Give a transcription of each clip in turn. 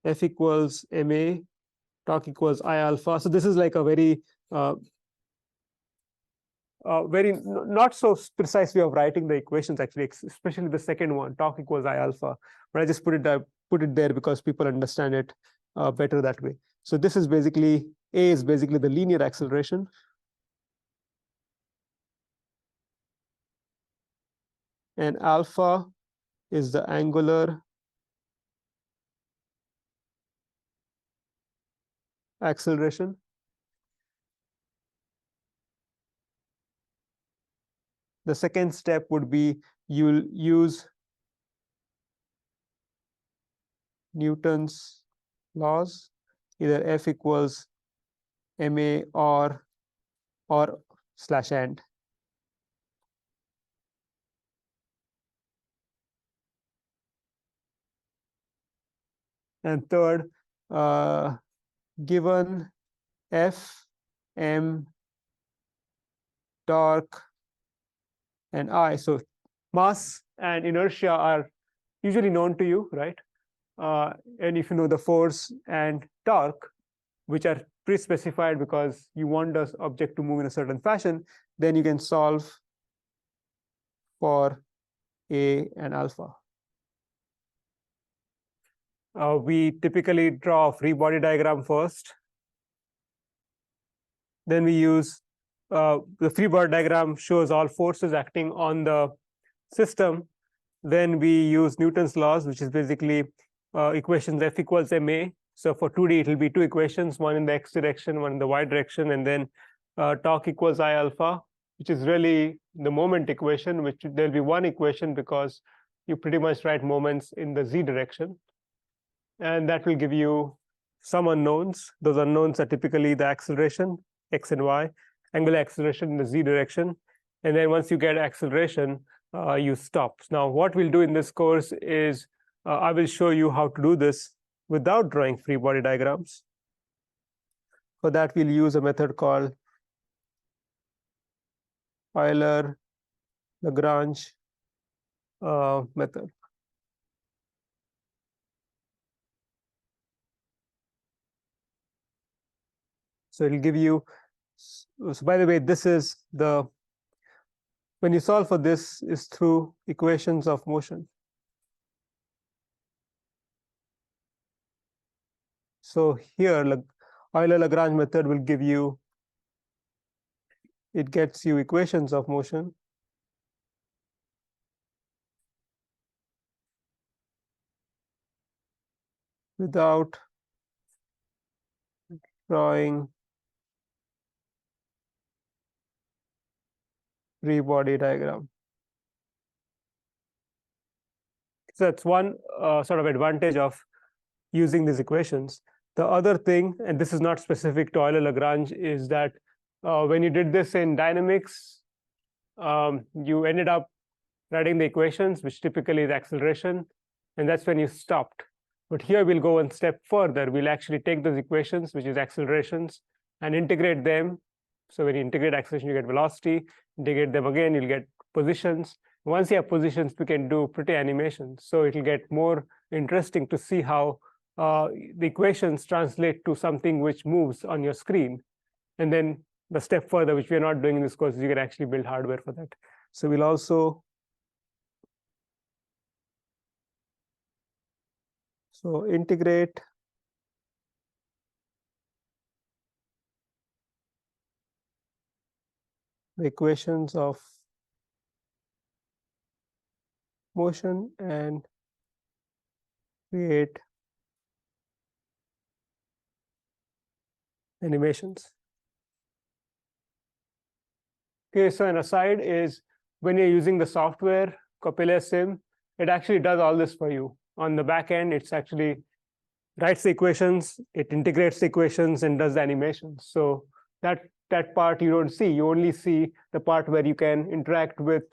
F equals ma, torque equals I alpha. So this is like a very not so precise way of writing the equations, actually, especially the second one, torque equals I alpha. But I just put it there because people understand it better that way. So this is basically, A is basically the linear acceleration. And alpha is the angular acceleration. The second step would be you'll use Newton's laws, either F equals ma or slash and. And third, given F, m, torque, and I. So mass and inertia are usually known to you, right? And if you know the force and torque, which are pre-specified because you want the object to move in a certain fashion, then you can solve for A and alpha. We typically draw a free body diagram first. Then we use the free body diagram shows all forces acting on the system. Then we use Newton's laws, which is basically equations F equals ma. So for 2D, it will be two equations, one in the x direction, one in the y direction, and then torque equals I alpha, which is really the moment equation, which there'll be one equation because you pretty much write moments in the z direction. And that will give you some unknowns. Those unknowns are typically the acceleration, x and y, angular acceleration in the z direction. And then once you get acceleration, you stop. Now, what we'll do in this course is I will show you how to do this without drawing free body diagrams. For that, we'll use a method called Euler Lagrange method. So it'll give you, so by the way, this is the, when you solve for this is through equations of motion. So here, Euler Lagrange method will give you, it gets you equations of motion. Without drawing free body diagram. So that's one sort of advantage of using these equations. The other thing, and this is not specific to Euler Lagrange, is that when you did this in dynamics, you ended up writing the equations, which typically is acceleration, and that's when you stopped. But here we'll go one step further. We'll actually take those equations, which is accelerations, and integrate them. So when you integrate acceleration, you get velocity. Integrate them again, you'll get positions. Once you have positions, we can do pretty animations. So it'll get more interesting to see how the equations translate to something which moves on your screen. And then the step further, which we are not doing in this course, is you can actually build hardware for that. So we'll also integrate the equations of motion and create animations. Okay, so an aside is when you're using the software, Copilot Sim, it actually does all this for you. On the back end, it's actually writes the equations, it integrates the equations and does the animations. So that part you don't see. You only see the part where you can interact with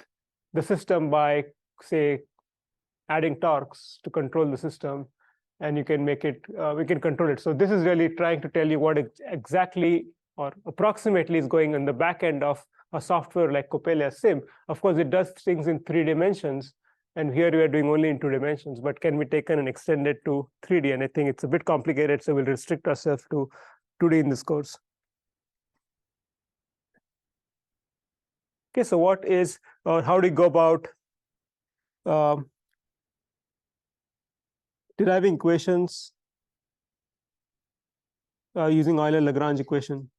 the system by, say, adding torques to control the system, and you can make it, we can control it. So this is really trying to tell you what exactly or approximately is going on the back end of a software like Copilot Sim. Of course, it does things in 3 dimensions, and here we are doing only in 2 dimensions, but can be taken and extended to 3D. And I think it's a bit complicated, so we'll restrict ourselves to 2D in this course. Okay, so what is, how do we go about deriving equations using Euler Lagrange equation?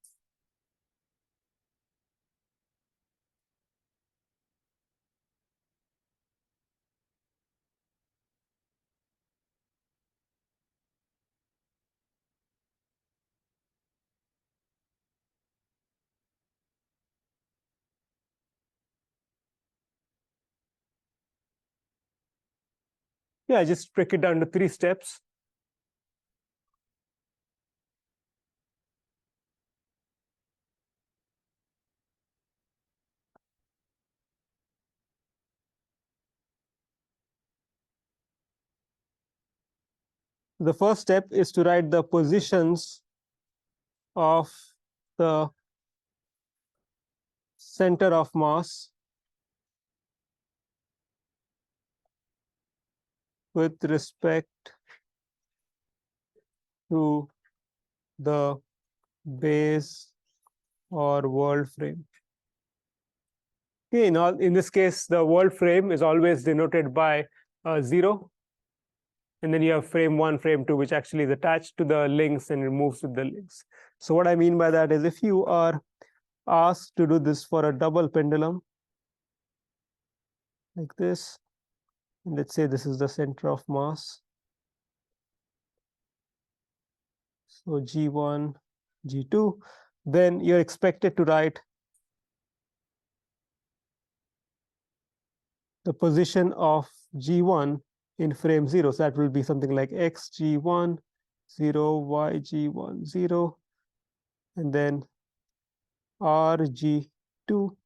Yeah, just break it down to 3 steps. The first step is to write the positions of the center of mass with respect to the base or world frame. Okay, in this case, the world frame is always denoted by 0. And then you have frame 1, frame 2, which actually is attached to the links and it moves with the links. So what I mean by that is, if you are asked to do this for a double pendulum like this, and let's say this is the center of mass. So G1, G2, then you're expected to write the position of G1 in frame 0. So that will be something like XG1, 0, YG1, 0, and then RG2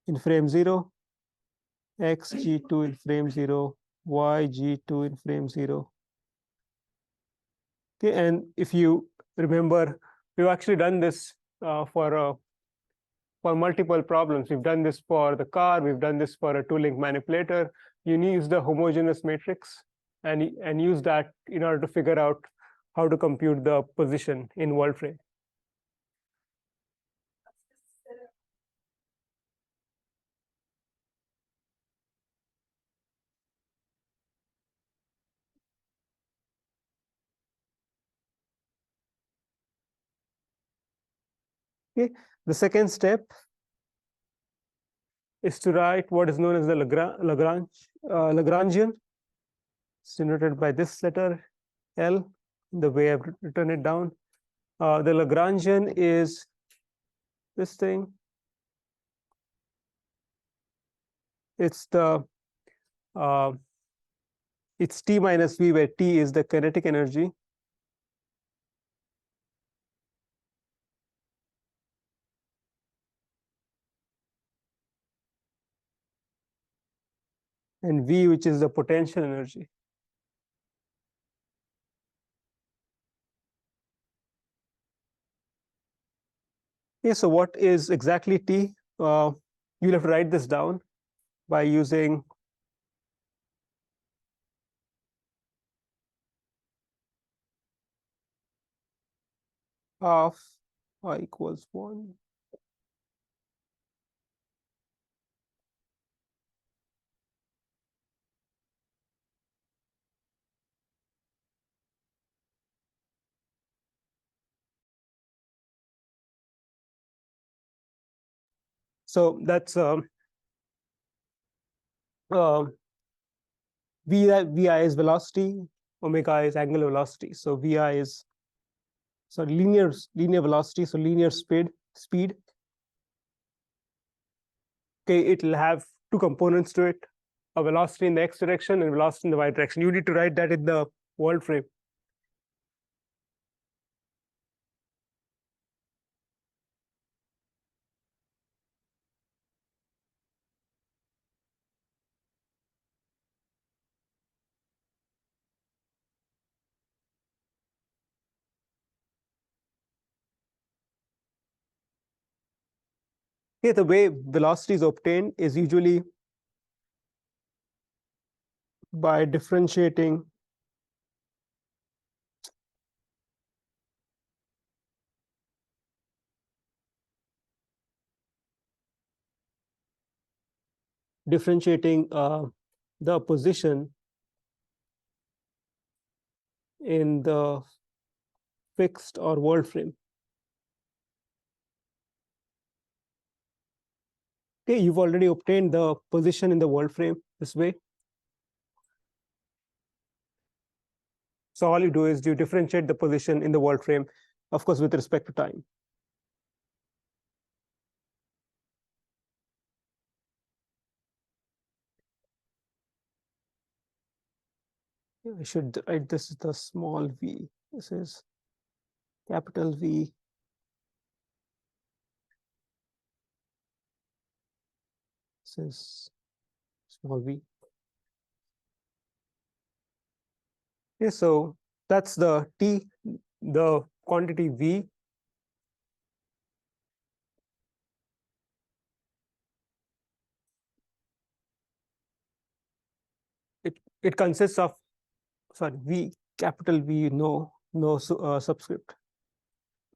in frame 0, XG2 in frame 0, YG2 in frame 0. Okay, and if you remember, we've actually done this for multiple problems. We've done this for the car, we've done this for a two-link manipulator. You use the homogeneous matrix and use that in order to figure out how to compute the position in world frame. Okay, the second step is to write what is known as the Lagrangian. It's denoted by this letter L, the way I've written it down. The Lagrangian is this thing. It's the it's T minus V, where T is the kinetic energy. And V, which is the potential energy. Okay, so what is exactly T? You'll have to write this down by using half I equals 1. So that's VI is velocity, omega is angular velocity. So VI is linear velocity, so linear speed. Okay, it'll have two components to it: a velocity in the x direction and velocity in the y direction. You need to write that in the world frame. Okay, the way velocity is obtained is usually by differentiating the position in the fixed or world frame. Okay, you've already obtained the position in the world frame this way. So all you do is you differentiate the position in the world frame, of course, with respect to time. I should write this is the small v. This is capital V. This is small v. Okay, so that's the t, the quantity v. It consists of, sorry, v, capital V, no subscript.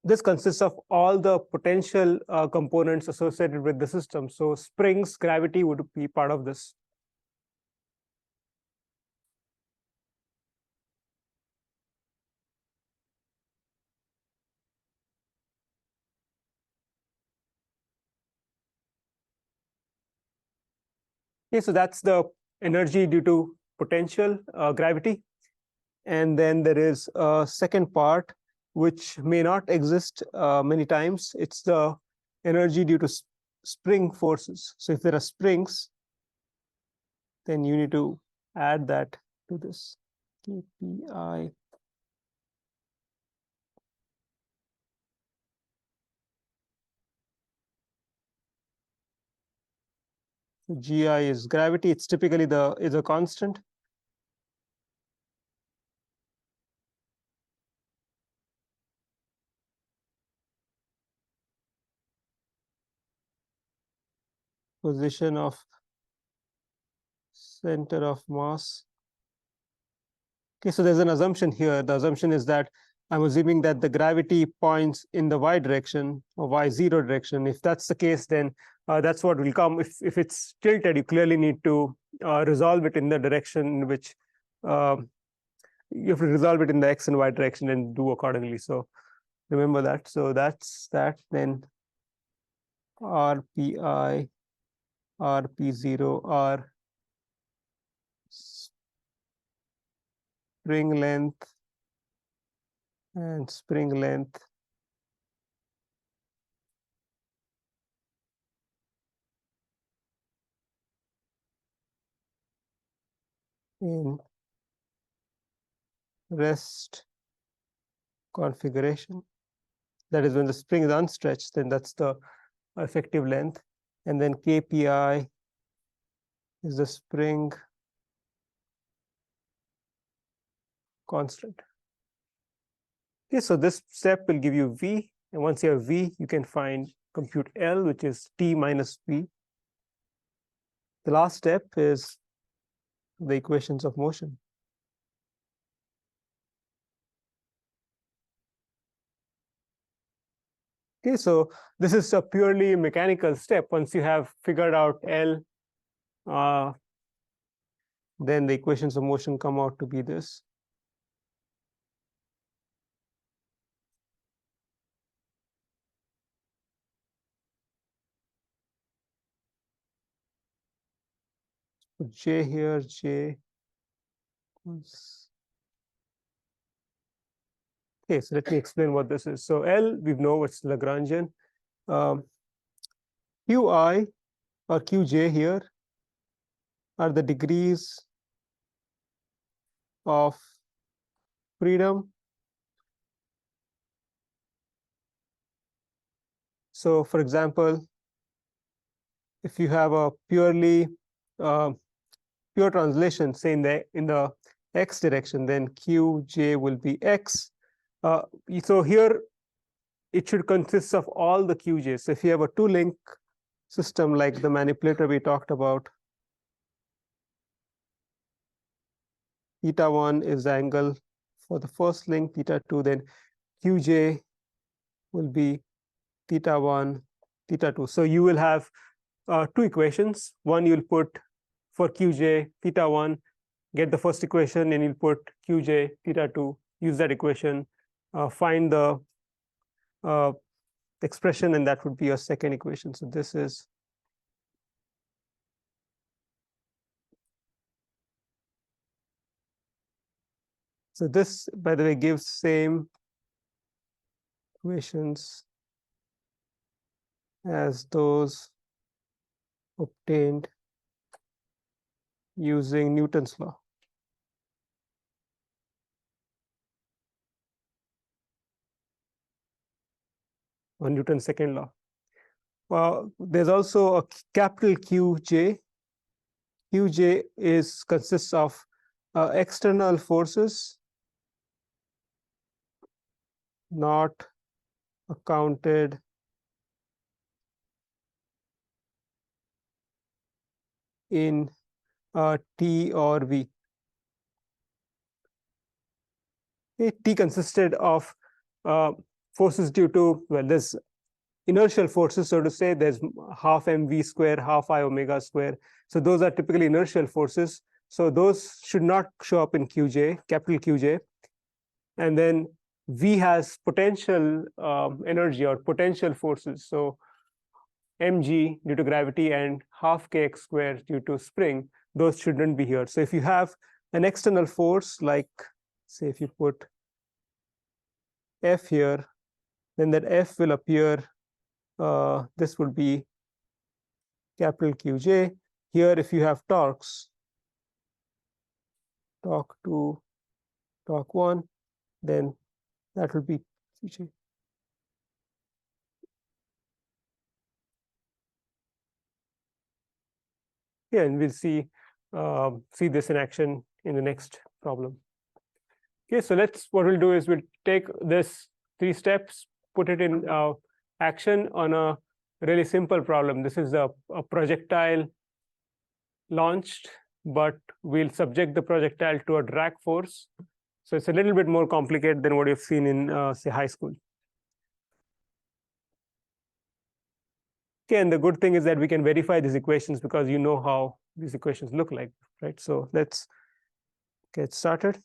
This consists of all the potential components associated with the system. So springs, gravity would be part of this. Okay, so that's the energy due to potential gravity. And then there is a second part, which may not exist many times. It's the energy due to spring forces. So if there are springs, then you need to add that to this KPI. GI is gravity. It's typically is a constant. Position of center of mass. Okay, so there's an assumption here. The assumption is that I'm assuming that the gravity points in the y direction or y0 direction. If that's the case, then that's what will come. If it's tilted, you clearly need to resolve it in the direction in which you have to resolve it in the x and y direction and do accordingly. So remember that. So that's that. Then RPI, RP0 are spring length and spring length in rest configuration. That is when the spring is unstretched, then that's the effective length. And then KPI is the spring constant. Okay, so this step will give you V. And once you have V, you can compute L, which is T minus V. The last step is the equations of motion. Okay, so this is a purely mechanical step. Once you have figured out L, then the equations of motion come out to be this. Put J here, J. Okay, so let me explain what this is. So L, we know it's Lagrangian. Qi or Qj here are the degrees of freedom. So for example, if you have a pure translation, say in the x direction, then Qj will be x. So here it should consist of all the Qj's. So if you have a two-link system like the manipulator we talked about, θ1 is the angle for the first link, θ2, then Qj will be θ1, θ2. So you will have two equations. One you'll put for Qj θ1, get the first equation, and you'll put Qj θ2, use that equation, find the expression, and that would be your second equation. So this is this, by the way, gives same equations as those obtained using Newton's law. Or Newton's second law. Well, there's also a capital Qj. Qj consists of external forces not accounted in T or V. T consisted of forces due to, well, there's inertial forces, so to say. There's half mv square, half I omega square. So those are typically inertial forces. So those should not show up in Qj, capital Qj. And then V has potential energy or potential forces. So mg due to gravity and half kx square due to spring, those shouldn't be here. So if you have an external force, like say if you put F here, then that F will appear, this would be capital Qj. Here, if you have torques, torque 2, torque 1, then that will be Qj. Yeah, and we'll see this in action in the next problem. Okay, so what we'll do is we'll take this 3 steps, put it in action on a really simple problem. This is a projectile launched, but we'll subject the projectile to a drag force. So it's a little bit more complicated than what you've seen in, say, high school. Okay, and the good thing is that we can verify these equations because you know how these equations look like, right? So let's get started.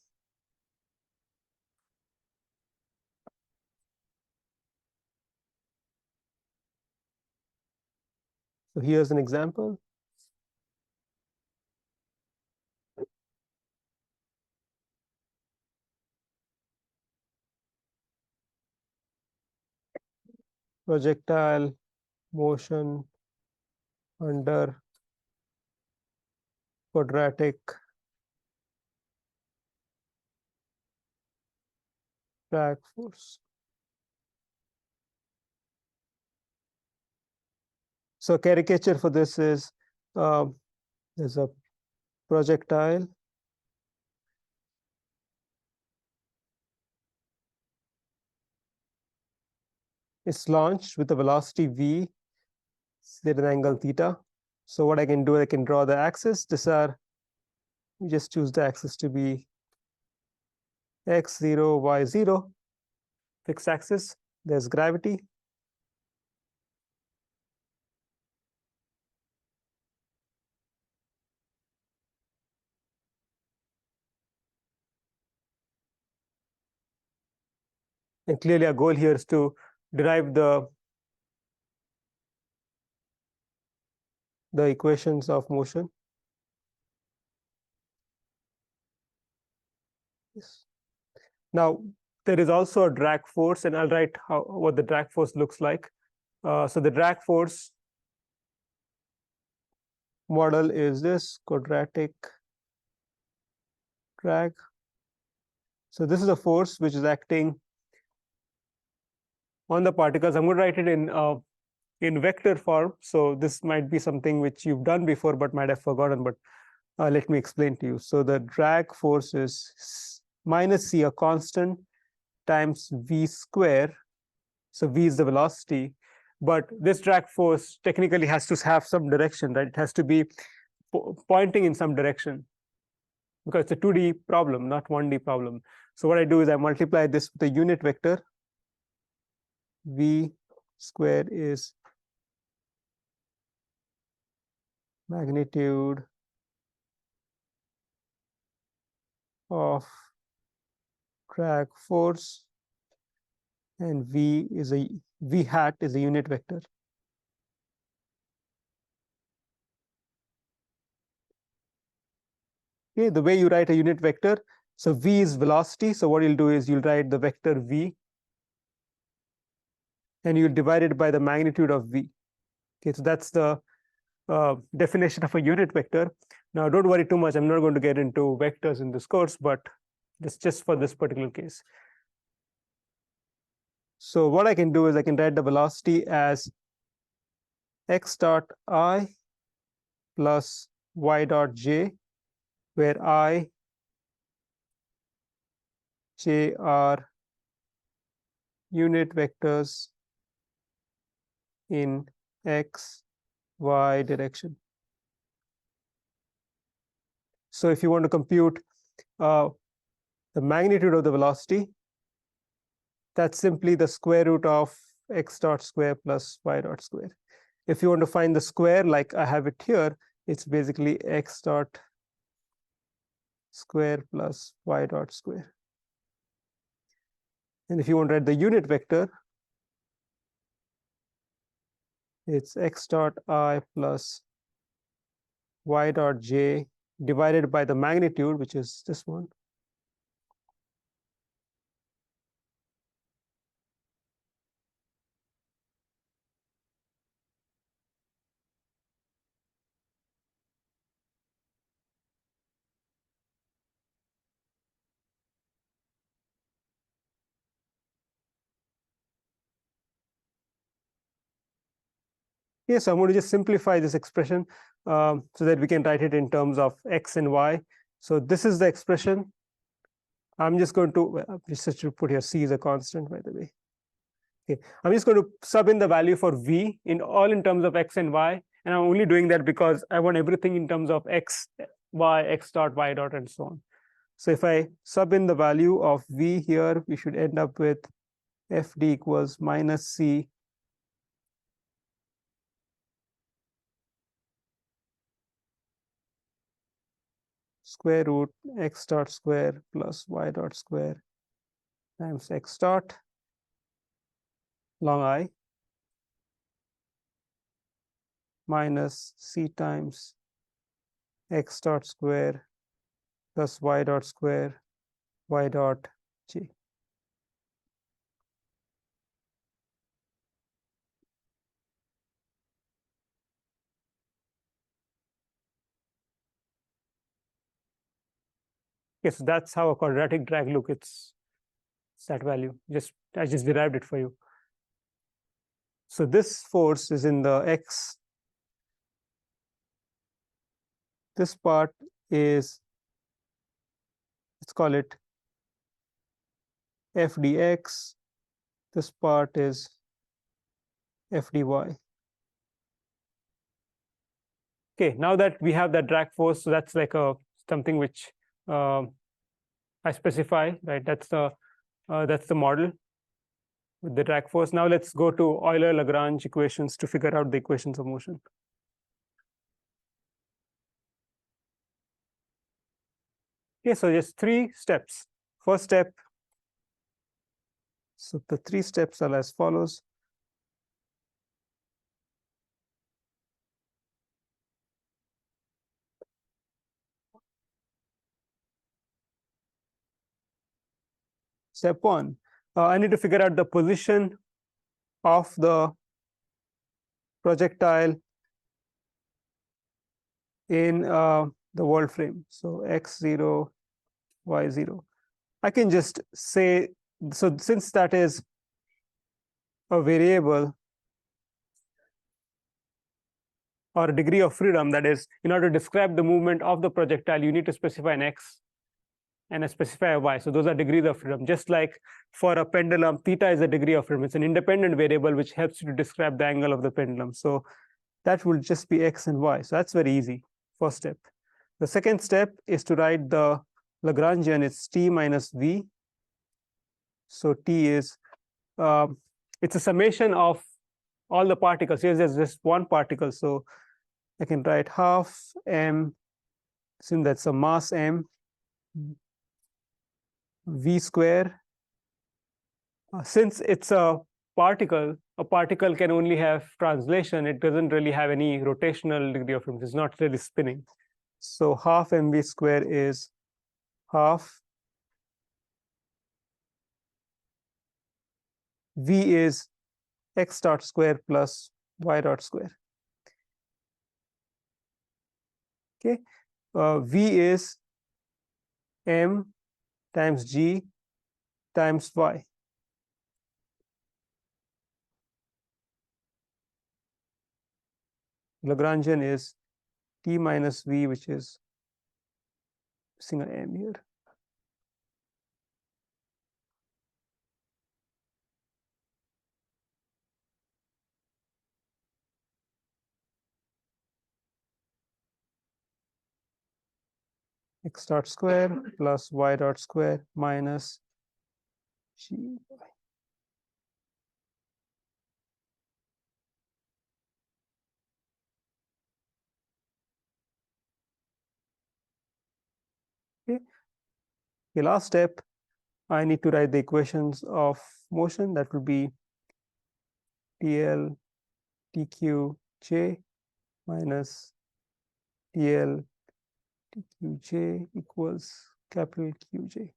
So here's an example. Projectile motion under quadratic drag force. So caricature for this is there's a projectile is launched with a velocity v at an angle theta. So what I can do, I can draw the axis. We just choose the axis to be x0, y0, fixed axis. There's gravity. And clearly our goal here is to derive the equations of motion. Yes. Now, there is also a drag force, and I'll write what the drag force looks like. So the drag force model is this quadratic drag. So this is a force which is acting on the particles. I'm going to write it in vector form. So this might be something which you've done before but might have forgotten, but let me explain to you. So the drag force is minus c, a constant, times v square. So v is the velocity, but this drag force technically has to have some direction, right? It has to be pointing in some direction, because it's a 2D problem, not 1D problem. So what I do is I multiply this with a unit vector. V square is magnitude of drag force, and V hat is a unit vector. Okay, the way you write a unit vector, so V is velocity. So what you'll do is you'll write the vector V, and you'll divide it by the magnitude of V. Okay, so that's the definition of a unit vector. Now, don't worry too much. I'm not going to get into vectors in this course, but this just for this particular case. So what I can do is I can write the velocity as x dot I plus y dot j, where I, j are unit vectors in x, y direction. So if you want to compute the magnitude of the velocity, that's simply the square root of x dot square plus y dot square. If you want to find the square, like I have it here, it's basically x dot square plus y dot square. And if you want to write the unit vector, it's x dot I plus y dot j divided by the magnitude, which is this one. Yes, I'm going to just simplify this expression so that we can write it in terms of x and y. So this is the expression. I'm just going to just to put here c is a constant, by the way. Okay, I'm just going to sub in the value for v in terms of x and y, and I'm only doing that because I want everything in terms of x, y, x dot, y dot, and so on. So if I sub in the value of v here, we should end up with fd equals minus c square root x dot square plus y dot square times x dot long I minus c times x dot square plus y dot square y dot j. Yes, so that's how a quadratic drag looks. It's that value. I just derived it for you. So this force is in the x. This part is, let's call it f dx. This part is f dy. Okay, now that we have that drag force, so that's like something which I specify, right? That's the model with the drag force. Now let's go to Euler Lagrange equations to figure out the equations of motion. Okay, so just 3 steps. First step, so the 3 steps are as follows. Step 1, I need to figure out the position of the projectile in the world frame. So x0, y0. I can just say, so since that is a variable or a degree of freedom, that is, in order to describe the movement of the projectile, you need to specify an x. and I specify a y. So those are degrees of freedom. Just like for a pendulum, theta is a degree of freedom. It's an independent variable which helps you to describe the angle of the pendulum. So that will just be x and y. So that's very easy, first step. The second step is to write the Lagrangian. It's t minus v. So t is, it's a summation of all the particles. Here's just one particle. So I can write half m, assume that's a mass m, v square. Since it's a particle can only have translation. It doesn't really have any rotational degree of freedom. It's not really spinning. So half mv square is half v is x dot square plus y dot square. Okay, v is m times g times y. Lagrangian is t minus v, which is missing an m here. X dot square plus y dot square minus g. Okay. The last step, I need to write the equations of motion. That will be TL TQJ minus TL TQJ equals capital QJ.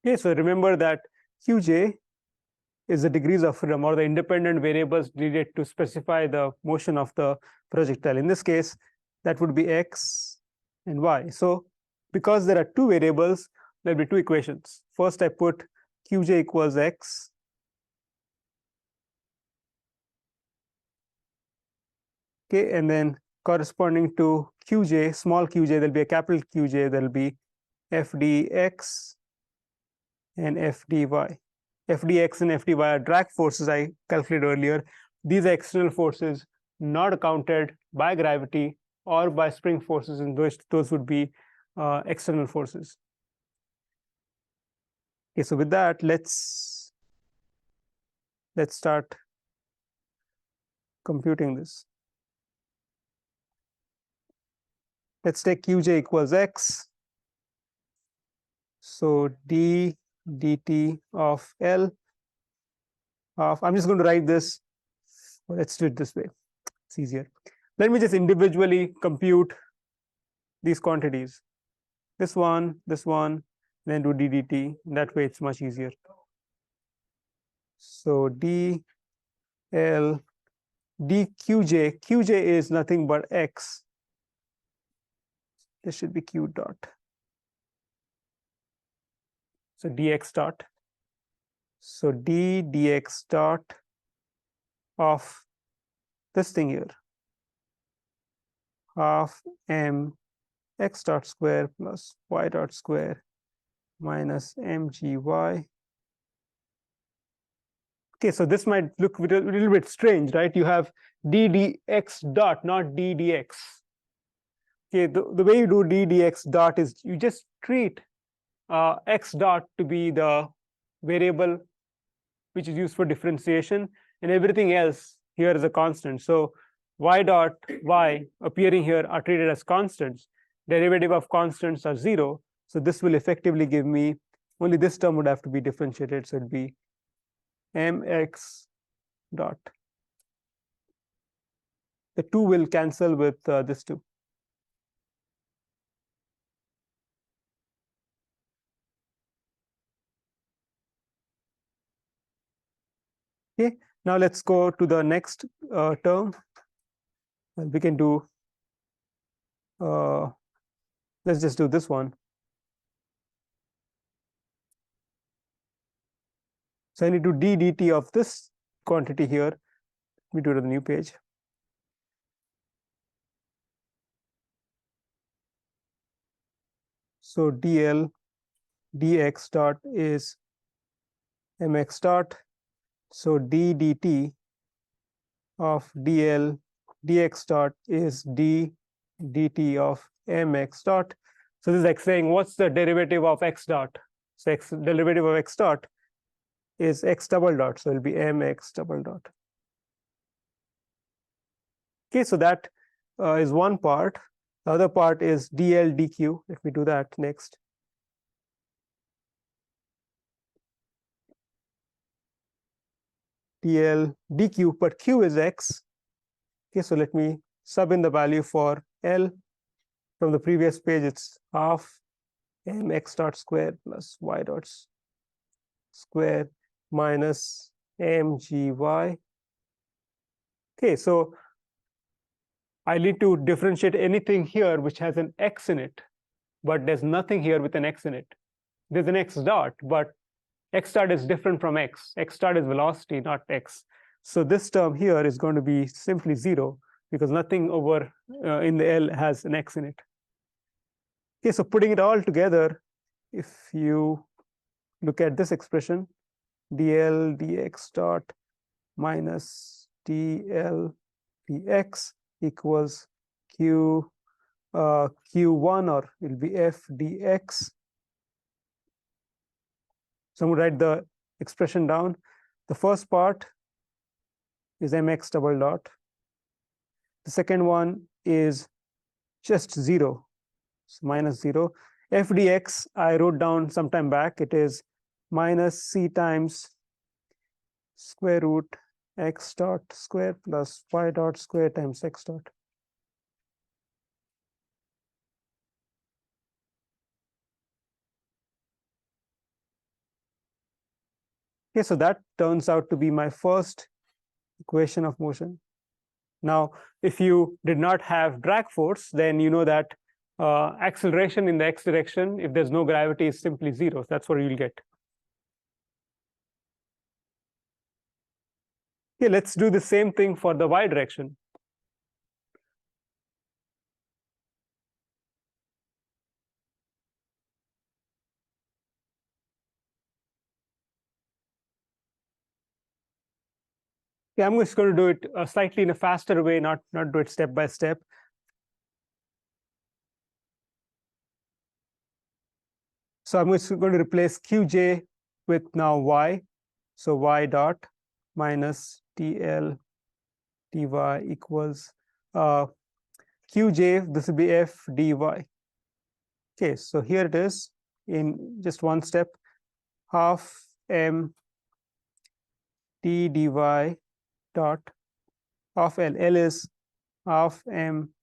Okay, so remember that QJ is the degrees of freedom, or the independent variables needed to specify the motion of the projectile. In this case, that would be x and y. So because there are two variables, there'll be two equations. First, I put QJ equals x. Okay, and then corresponding to QJ, small QJ, there'll be a capital QJ, there'll be FDX and FDY. FDX and FDY are drag forces I calculated earlier. These are external forces not accounted by gravity or by spring forces, and those would be external forces. Okay, so with that, let's start computing this. Let's take QJ equals x. So d dt of L of, I'm just going to write this. Let's do it this way. It's easier. Let me just individually compute these quantities. This one, then do d dt. That way it's much easier. So d L dqj, qj is nothing but x. This should be q dot. So dx dot. So d dx dot of this thing here, half m x dot square plus y dot square minus mgy. Okay, so this might look a little bit strange, right? You have d dx dot, not d dx. Okay, the way you do d dx dot is you just treat x dot to be the variable which is used for differentiation, and everything else here is a constant. So y dot y appearing here are treated as constants. Derivative of constants are 0. So this will effectively give me, only this term would have to be differentiated. So it'd be mx dot. The 2 will cancel with this 2. Okay, now let's go to the next term. We can do, let's just do this one. So I need to d dt of this quantity here. Let me do it on the new page. So dl dx dot is mx dot. So d dt of dl dx dot is d dt of mx dot. So this is like saying what's the derivative of x dot. So x derivative of x dot is x double dot. So it'll be mx double dot. Okay, so that is one part. The other part is dl dq. Let me do that next. dl dq, but q is x. Okay, so let me sub in the value for L. From the previous page, it's half mx dot square plus y dot square minus mgy. Okay, so I need to differentiate anything here which has an x in it, but there's nothing here with an x in it. There's an x dot, but x dot is different from x. X dot is velocity, not x. So this term here is going to be simply 0 because nothing over in the L has an x in it. Okay, so putting it all together, if you look at this expression, dl dx dot minus dl dx equals q q1, or it will be f dx. So I'm going to write the expression down. The first part is mx double dot. The second one is just 0, so minus 0. F dx I wrote down sometime back. It is minus c times square root x dot square plus y dot square times x dot. Okay, so that turns out to be my first equation of motion. Now, if you did not have drag force, then you know that acceleration in the x direction, if there's no gravity, is simply 0. That's what you'll get. Okay, let's do the same thing for the y direction. Okay, I'm just going to do it slightly in a faster way, not do it step by step. So I'm just going to replace qj with now y. So y dot minus dl dy equals qj, this will be f dy. Okay, so here it is in just one step, half m d dy dot of L. L is half m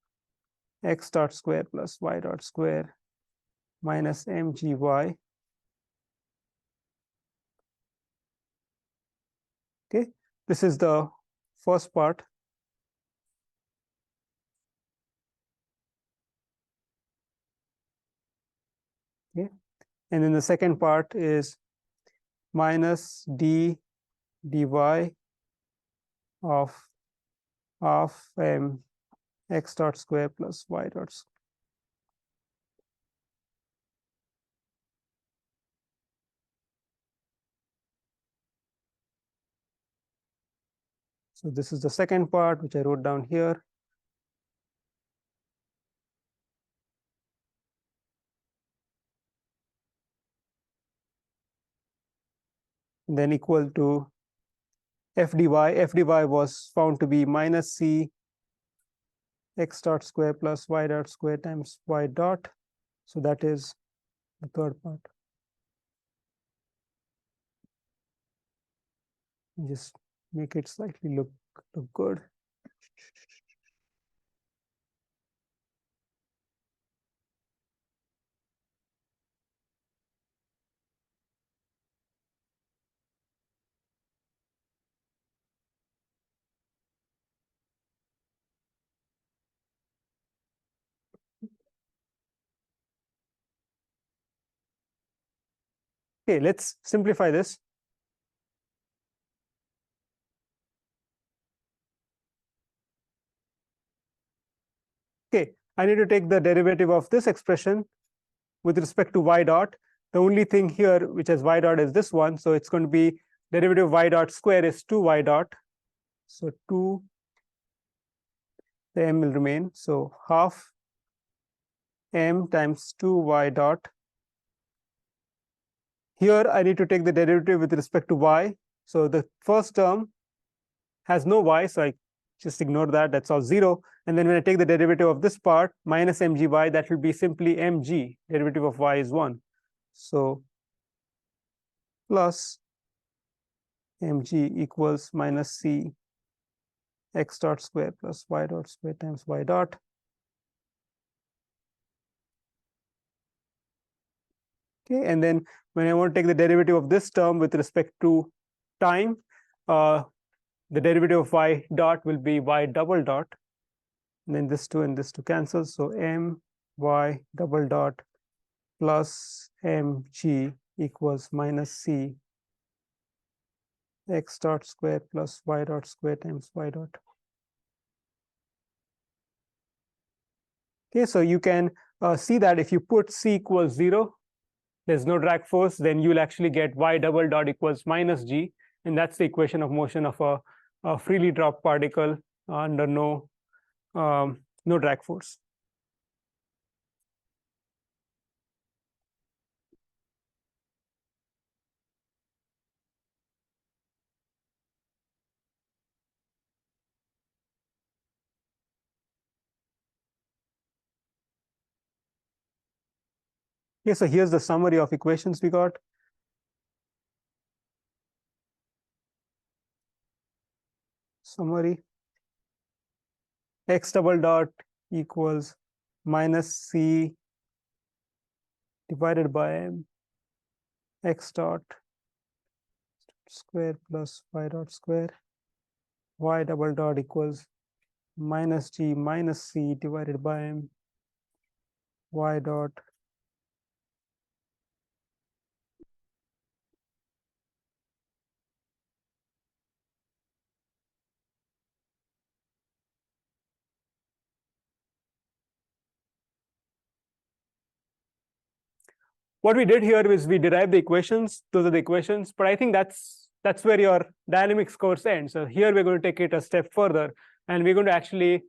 x dot square plus y dot square minus mgy. Okay, this is the first part. Okay, and then the second part is minus d dy of half m x dot square plus y dot square. So this is the second part, which I wrote down here. And then equal to f dy. F dy was found to be minus c x dot square plus y dot square times y dot. So that is the third part. Just make it slightly look good. Okay, let's simplify this. Okay, I need to take the derivative of this expression with respect to y dot. The only thing here which has y dot is this one, so it's going to be derivative of y dot square is 2y dot. So 2, the m will remain, so half m times 2y dot. Here I need to take the derivative with respect to y. So the first term has no y, so I just ignore that, that's all 0. And then when I take the derivative of this part, minus mgy, that will be simply mg, derivative of y is 1. So plus mg equals minus c x dot square plus y dot square times y dot. Okay, and then when I want to take the derivative of this term with respect to time, the derivative of y dot will be y double dot. And then this 2 and this 2 cancel. So m y double dot plus mg equals minus c x dot square plus y dot square times y dot. Okay, so you can see that if you put c equals 0, there's no drag force, then you'll actually get y double dot equals minus g, and that's the equation of motion of a freely dropped particle under no drag force. Okay, so here's the summary of equations we got. Summary: x double dot equals minus c divided by m x dot square plus y dot square, y double dot equals minus g minus c divided by m y dot what we did here is we derived the equations. Those are the equations, but I think that's where your dynamics course ends. So here we're going to take it a step further, and we're going to actually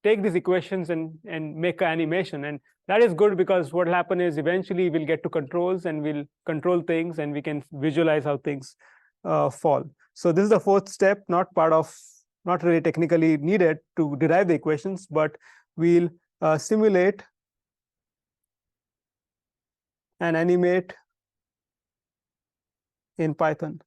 take these equations and make an animation. And that is good because what will happen is eventually we'll get to controls and we'll control things and we can visualize how things fall. So this is the fourth step, not really technically needed to derive the equations, but we'll simulate and animate in Python.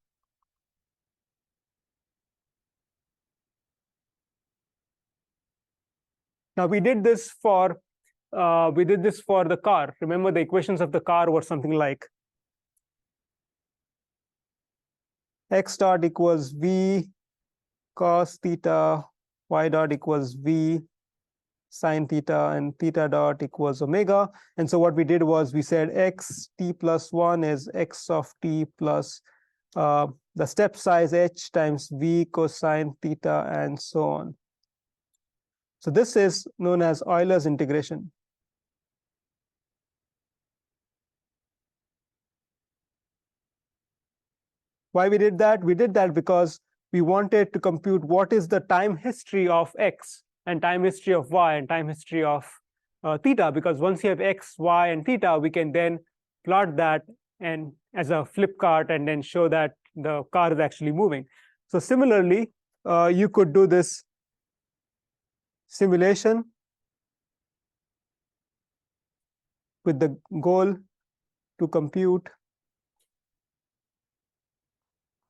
Now we did this for the car. Remember, the equations of the car were something like x dot equals v cos theta, y dot equals v sine theta, and theta dot equals omega. And so what we did was we said x t plus 1 is x of t plus the step size h times v cosine theta, and so on. So this is known as Euler's integration. Why we did that? We did that because we wanted to compute what is the time history of x and time history of y and time history of theta, because once you have x, y, and theta, we can then plot that and as a flip chart and then show that the car is actually moving. So similarly, you could do this simulation with the goal to compute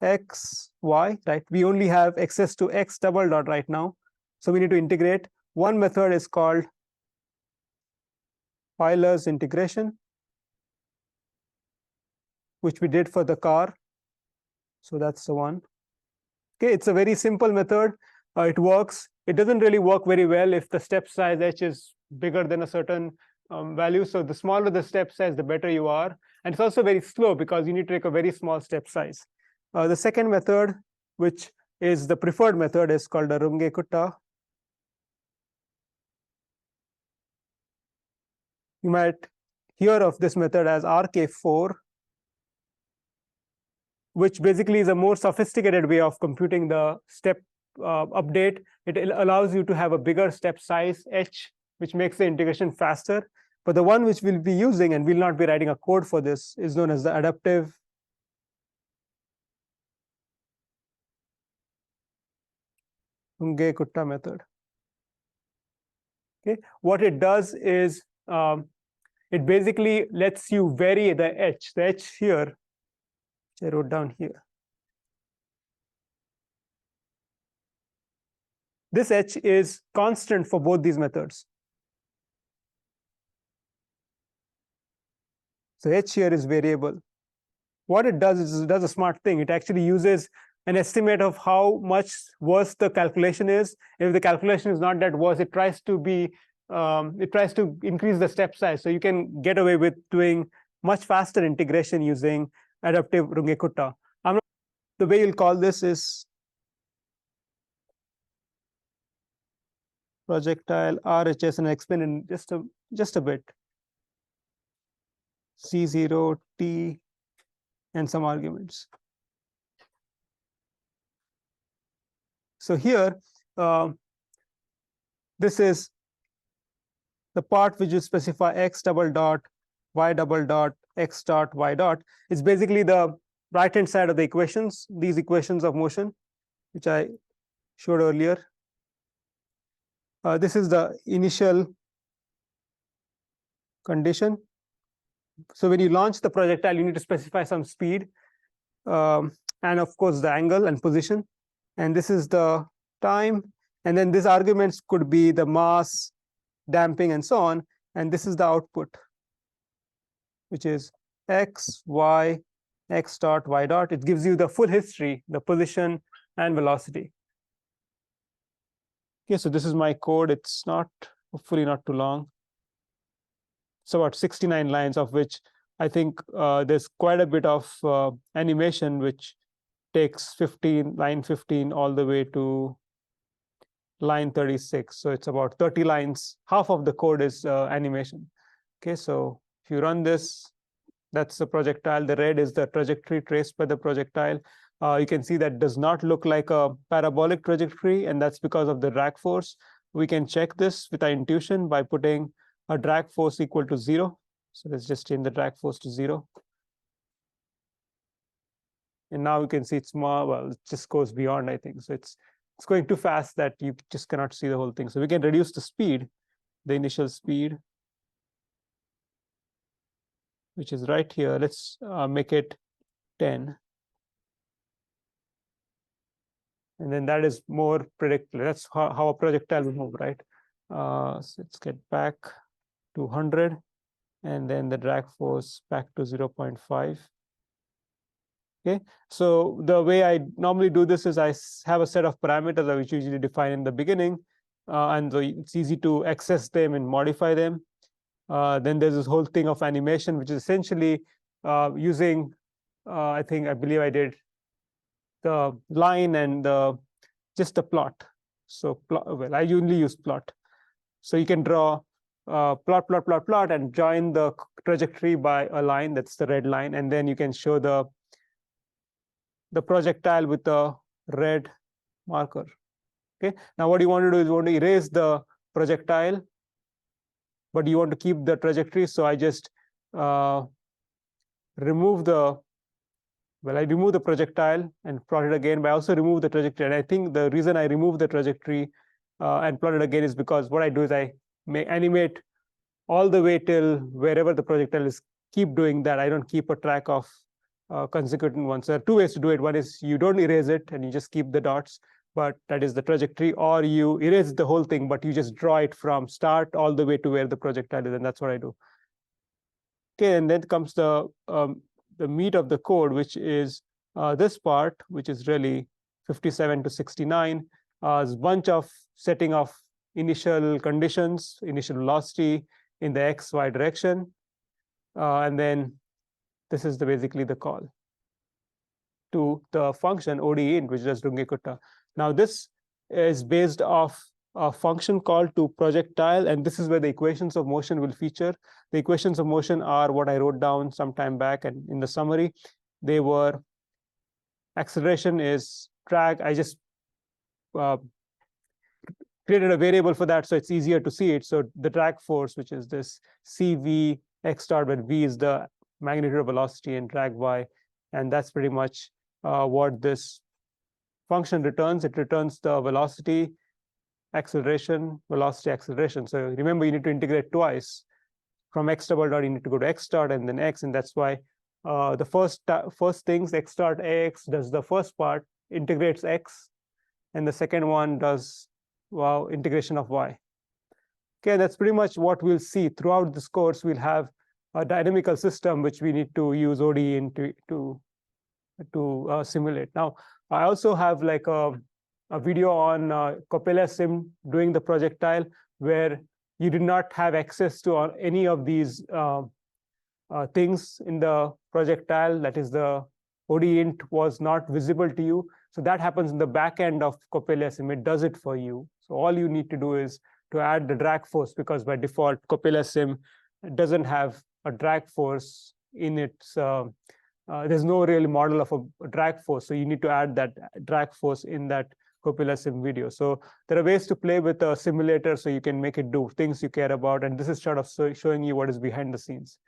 x, y, right? We only have access to x double dot right now, so we need to integrate. One method is called Euler's integration, which we did for the car. So that's the one. Okay, it's a very simple method. It works. It doesn't really work very well if the step size h is bigger than a certain value. So the smaller the step size, the better you are. And it's also very slow because you need to take a very small step size. The second method, which is the preferred method, is called the Runge-Kutta. You might hear of this method as RK4, which basically is a more sophisticated way of computing the step update. It allows you to have a bigger step size h, which makes the integration faster. But the one which we'll be using, and we'll not be writing a code for this, is known as the adaptive Runge-Kutta method. Okay, what it does is it basically lets you vary the h. The h here, which I wrote down here. This h is constant for both these methods. So h here is variable. What it does is it does a smart thing. It actually uses an estimate of how much worse the calculation is. If the calculation is not that worse, it tries to increase the step size. So you can get away with doing much faster integration using adaptive Runge-Kutta. The way you'll call this is projectile RHS, and I'll explain in just a bit. C0, T, and some arguments. So here, this is the part which will specify x double dot, y double dot, x dot, y dot. It's basically the right-hand side of the equations, these equations of motion, which I showed earlier. This is the initial condition. So when you launch the projectile, you need to specify some speed, and of course the angle and position. And this is the time. And then these arguments could be the mass, damping, and so on. And this is the output, which is x, y, x dot, y dot. It gives you the full history, the position and velocity. Okay, so this is my code. It's hopefully not too long. It's about 69 lines, of which I think there's quite a bit of animation, which takes line 15 all the way to line 36. So it's about 30 lines. Half of the code is animation. Okay, so if you run this, that's the projectile. The red is the trajectory traced by the projectile. You can see that does not look like a parabolic trajectory, and that's because of the drag force. We can check this with our intuition by putting a drag force equal to 0. So let's just change the drag force to 0. And now you can see it's more, well, it just goes beyond, I think. So it's going too fast that you just cannot see the whole thing. So we can reduce the speed, the initial speed, which is right here. Let's make it 10. And then that is more predictable. That's how a projectile will move, right? So let's get back to 100. And then the drag force back to 0.5. Okay, so the way I normally do this is I have a set of parameters which usually define in the beginning, and so it's easy to access them and modify them. Then there's this whole thing of animation, which is essentially using, I believe I did the line and just the plot. So well, I usually use plot. So you can draw plot, and join the trajectory by a line. That's the red line, and then you can show the projectile with a red marker. Okay, now what you want to do is you want to erase the projectile, but you want to keep the trajectory. So I just remove the projectile and plot it again, but I also remove the trajectory. And I think the reason I remove the trajectory and plot it again is because what I do is I may animate all the way till wherever the projectile is. Keep doing that. I don't keep a track of consecutive ones. There are two ways to do it. One is you don't erase it and you just keep the dots, but that is the trajectory, or you erase the whole thing, but you just draw it from start all the way to where the projectile is, and that's what I do. Okay, and then comes the meat of the code, which is this part, which is really 57 to 69. A bunch of setting of initial conditions, initial velocity in the x, y direction, and then this is basically the call to the function ODE int, which does Runge-Kutta. Now this is based off a function called to projectile, and this is where the equations of motion will feature. The equations of motion are what I wrote down some time back, and in the summary, they were acceleration is drag. I just created a variable for that, so it's easier to see it. So the drag force, which is this CV x star, where v is the magnitude of velocity and drag y, and that's pretty much what this function returns. It returns the velocity, acceleration, velocity, acceleration. So remember, you need to integrate twice. From x double dot, you need to go to x dot and then x, and that's why the first things, x dot ax does the first part, integrates x, and the second one does integration of y. Okay, that's pretty much what we'll see throughout this course. We'll have a dynamical system which we need to use ODE to simulate. Now, I also have like a video on Coppelia Sim doing the projectile, where you did not have access to any of these things in the projectile. That is, the ODE int was not visible to you. So that happens in the back end of Coppelia Sim. It does it for you. So all you need to do is to add the drag force, because by default, Coppelia Sim doesn't have a drag force in its there's no real model of a drag force. So you need to add that drag force in that Coppelia Sim video. So there are ways to play with a simulator so you can make it do things you care about. And this is sort of showing you what is behind the scenes.